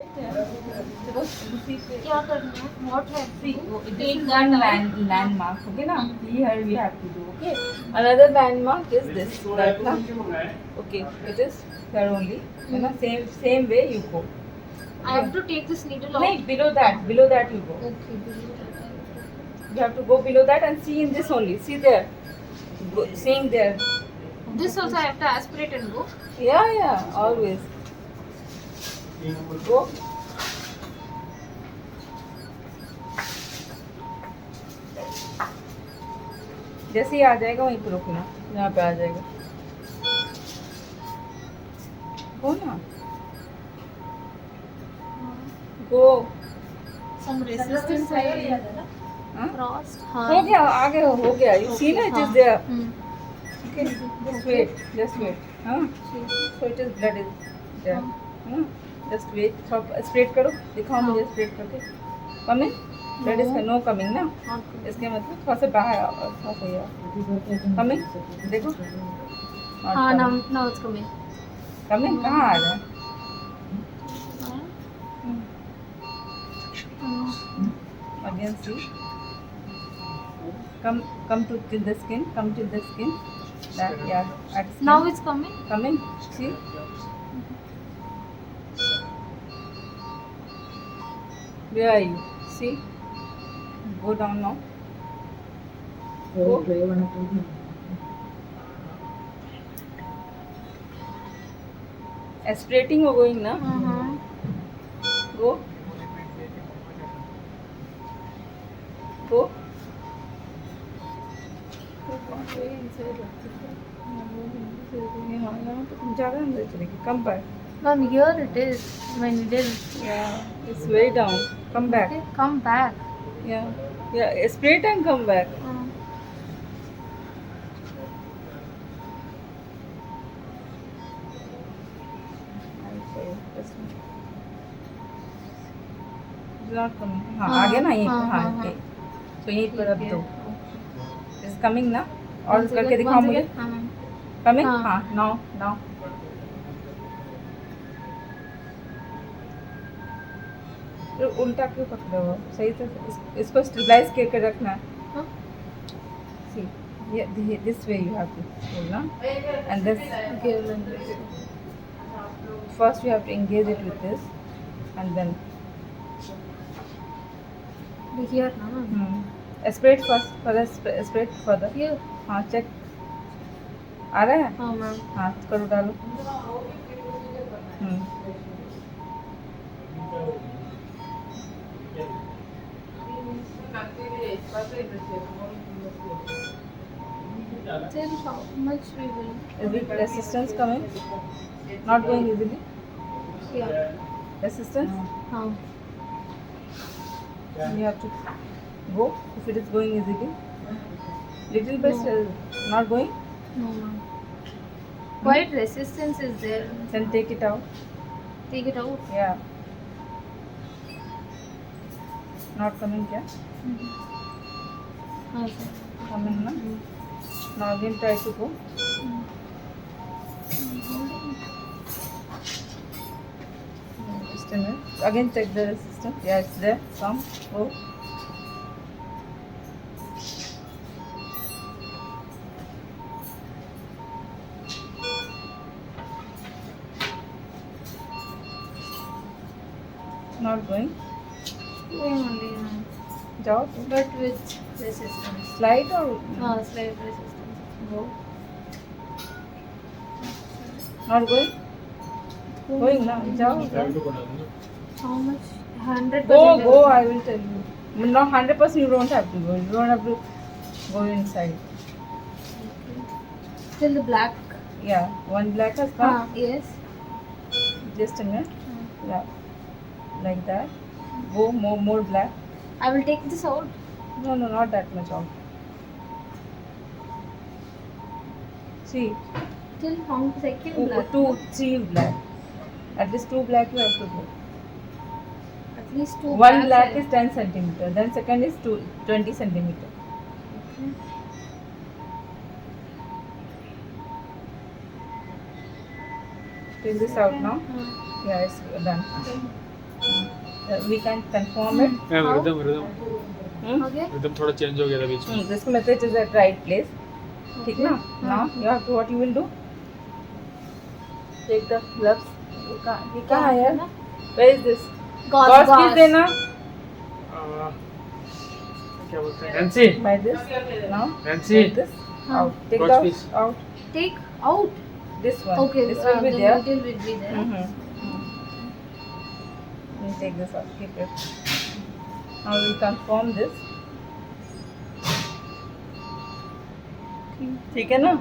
क्या करना है? What have to do? Take that landmark, okay na? Here we have to do, okay? Another landmark is this, that na? Okay, it is here only. You know, same way you go. I have to take this needle out. No, below that you go. Okay, below that I have to. You have to go below that and see in this only. See there, seeing there. This also I have to aspirate and go. Yeah, always. Go. जैसे ही आ जाएगा वहीं पर रुकना, यहाँ पे आ जाएगा। गो ना, गो। Some resistance I crossed. हो गया, आगे हो गया। You see ना, it is there. Okay, just wait. हाँ, so it is blood is there. हाँ, just wait. थोड़ा स्प्रेड करो, दिखाओ मुझे स्प्रेड करके। Coming? Blood is no coming ना? इसके मतलब थोड़ा सा बाहर आओ, थोड़ा सा ये। Coming? देखो। हाँ, now it's coming. Coming कहाँ आ रहा है? Again see. Come to till the skin. Come till the skin. That yeah. At skin. Now it's coming. Coming. See. Where are you? See. Go down now. Go. Aspirating or going na? Go. Go. ज़्यादा अंदर चलेगी. Come back. Ma'am, here it is. My needle. Yeah, it's way down. Come back. Okay, come back. Yeah. Straight and come back. It's not coming. हाँ, आगे ना यहीं पर, हाँ, okay. So यहीं पर अब दो. It's coming ना? और करके दिखाओ मुझे. Coming? हाँ, now. उल्टा क्यों पकड़े हो? सही से इसको स्टेबलाइज करके रखना है. See, this way you have to hold ना. And this. Okay, First you have to engage it with this, and then. here ना. Aspirate first, aspirate further. Here. हाँ, check. आ रहा है? हाँ मैम. हाँ, करो डालो. Then how much we will? Is it resistance coming? Not going easily? Yeah. Resistance? हाँ. You have to go if it is going easily. Little bit not going? No, ma'am. Quite resistance is there. Then take it out. Take it out. Yeah. Not coming क्या? हाँ sir. Coming ना? Now again try to go. Just a minute. Again check the resistance. Yeah, it's there. Come, go. Not going. Going only now. जाओ. But with resistance. Slide or Slight resistance. go. Not going. Going now. जाओ. How much? 100%. Go. I will tell you. Not 100%. You don't have to go. You don't have to go inside. Still the black. Yeah. One black has come. Yes. Just a minute. Yeah. Like that. Go more black. I will take this out. No, not that much out. See. Till how second black? 2, 3 black. At least 2 black you have to go. At least 2 One black is 10 centimeter. Then second is 20 centimeter. Okay. Take this out now. हाँ. Yeah, it's done. we can confirm it. How? Rhythm Hmm? Okay. Rhythm थोड़ा change हो गया था बीच में. This method is at right place. ठीक ना? Now you have to what you will do? Take the gloves. ये कहाँ है यार? Where is this? Gauze piece देना. क्या बोलते हैं? Nancy. By this. Now. Nancy. Take this out. Take Gauze the piece. out. Take out. This one. Okay. This will be the there. middle will be there. You take this out. Keep it. Now we'll confirm this. ठीक है ना?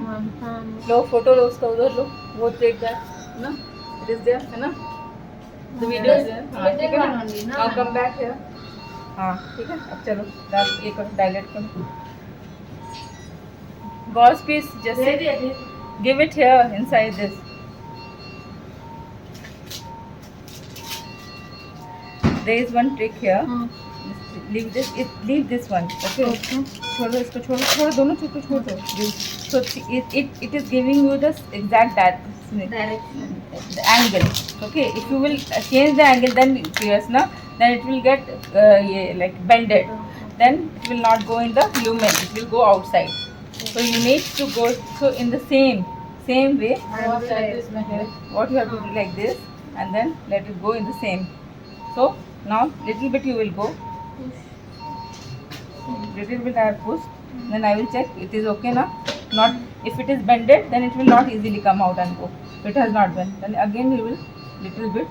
लो photo लो उसका उधर लो. वो take that. ना? It is there है ना? The video is there. हाँ ठीक है ना? Now come back here. हाँ ठीक है. अब चलो ये करो dilate करो. Gauze piece just give it here inside this. There is one trick here. Leave this one. Okay. छोड़ो इसको छोड़ो दोनों छोड़ो छोड़ दो. So it is giving you the exact Direction. the angle. Okay. If you will change the angle, then it will get like bended. Then it will not go in the lumen. It will go outside. So you need to go in the same way. What you have to do like this, and then let it go in the same. So now little bit you will go. Little bit I have pushed. Then I will check it is okay now. Not if it is bended, then it will not easily come out and go. It has not been. Then again you will little bit.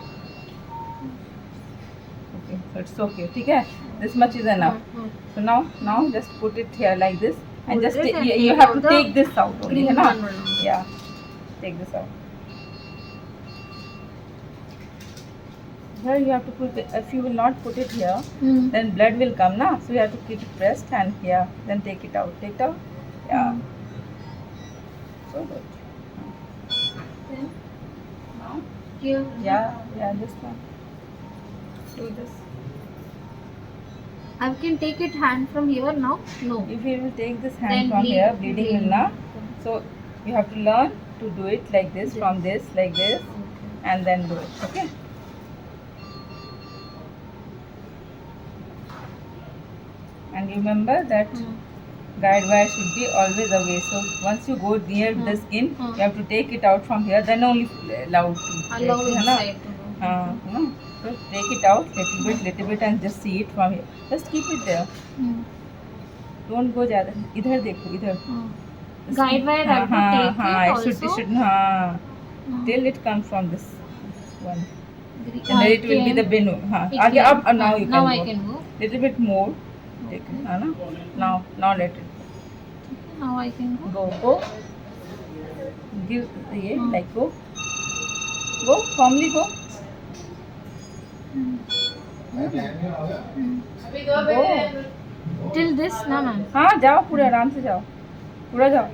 Okay, so it's okay. ठीक है? This much is enough. So now just put it here like this, and just you have to take this out only, है ना? Yeah, take this out. Here you have to put it. If you will not put it here, then blood will come, na? So you have to keep it pressed and here, then take it out. Take it out. Yeah. So good. Then Now. here. Yeah, this one. Do this. I can take it hand from here now. No. If you will take this hand Then from here, bleed. bleeding will not. So you have to learn to do it like this, from this, like this, and then do it. Okay. And remember that guide wire should be always away. So once you go near the skin, you have to take it out from here. Then only allowed to. Allow take, है ना? inside to go. No. So take it out little bit, and just see it from here. Just keep it there. Don't go ज़्यादा. इधर देखो इधर. Guide wire I have to take it also. It should till it comes from this one. And then it will be the benu. आगे अब now you can now go. I can go. Little bit more. Take it, है ना? Now let it Now I can go. go. Give ये like go. Go firmly go. Go. Till this, no. हाँ जाओ पूरे आराम से जाओ. पूरा जाओ.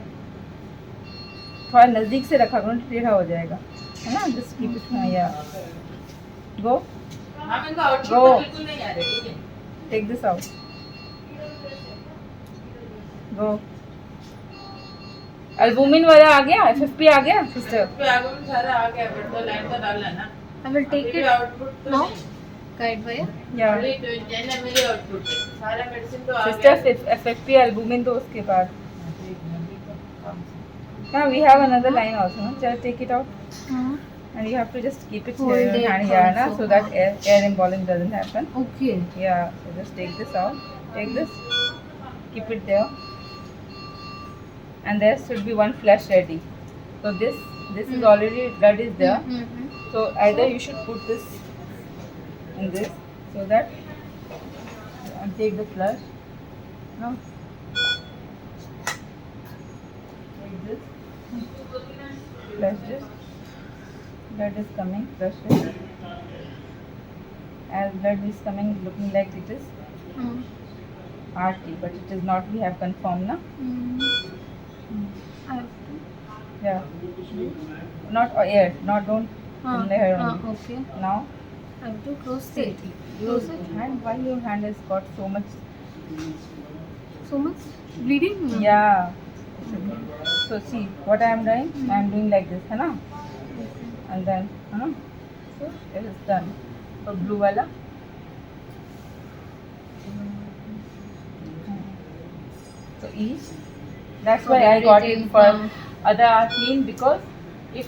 थोड़ा नजदीक से रखा करो, टेढ़ा हो जाएगा, है ना? Just keep it here. Go. Go. Take this out. Go. Albumin वाला आ गया, FFP आ गया sister. I will take it now. Guide wire. या सिस्टर FFP एल्बुमिन तो उसके बाद. Now we have another line also. No? Just take it out, and you have to just keep it Hold in your it hand here, na, also. so that air imbalance doesn't happen. Okay. Yeah. So just take this out. Take this. Keep it there. And there should be one flush ready. So this is already blood is there. So either you should put this in this, so that, and take the flush. No. Take this. Flush this. Blood is coming. Flush it. As blood is coming, looking like it is RT, but it is not. We have confirmed, na? I have to. Yeah. Not air. Not don't in the hair only. Okay. Now, I have to close see, it. your hand. Why your hand has got so much? So much bleeding? Yeah. So see what I am doing. I am doing like this, है ना? And then, है ना? So it is done. So blue वाला. So each. That's why I got it for other are clean, because if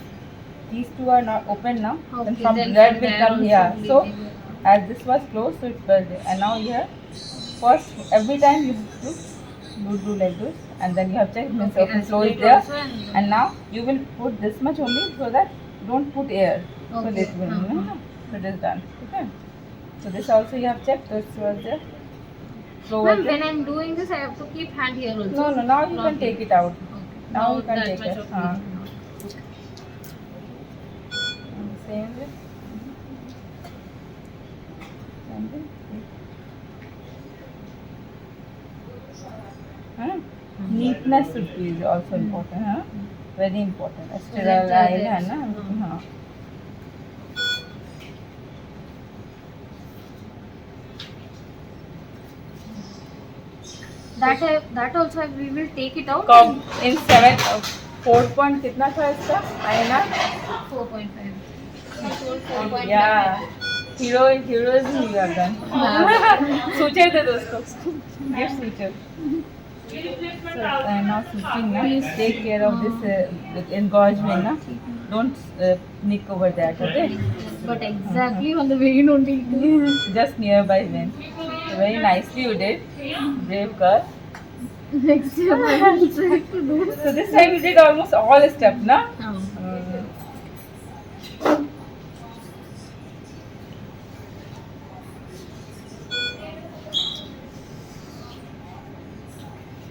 these two are not open now, then from blood will come here. So as this was closed, so it was there. And now you have first every time you have to do like this, and then you have checked means okay, flow is there. And now you will put this much only, so that don't put air. So this will so it is done. Okay. So this also you have checked. This was there. Flow was Ma'am, there. when I'm doing this, I have to keep hand here also. No, now you can take it out. Okay. Now you can that take much it. of clean. And the same way. Same way. Neatness should be also important. Very important. Sterile है ना. हाँ. That also we will take it out. Come in 4 point कितना था इसका? INR 4.5. Yeah. Heroism you have done. Suture दे दोस्तों. Give suture. So now suturing ना. Take care of this engorgement ना. Don't nick over that. Okay. But exactly on the vein only. Just nearby vein. So very nicely you did. Brave girl. Next time I will try to do. So this time you did almost all steps, na?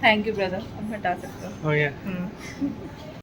Thank you, brother. अब हटा सकते हो. Oh yeah.